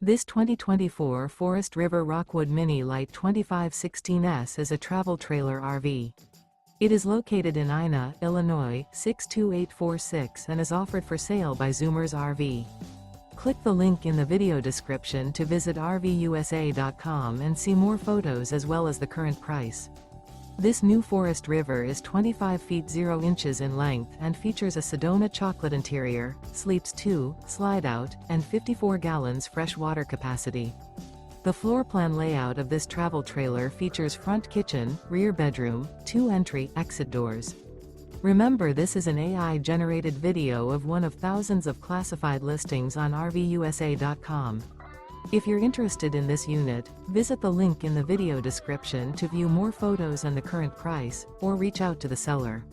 This 2024 Forest River Rockwood Mini Lite 2516S is a travel trailer RV. It is located in Ina, Illinois, 62846 and is offered for sale by Zoomers RV. Click the link in the video description to visit RVUSA.com and see more photos as well as the current price. This new Forest River is 25 feet 0 inches in length and features a Sedona-CHOCOLATE interior, sleeps 2, Slideout, and 54 gallons fresh water capacity. The floor plan layout of this travel trailer features front kitchen, rear bedroom, 2 entry/exit doors. Remember, this is an AI-generated video of one of thousands of classified listings on RVUSA.com. If you're interested in this unit, visit the link in the video description to view more photos and the current price, or reach out to the seller.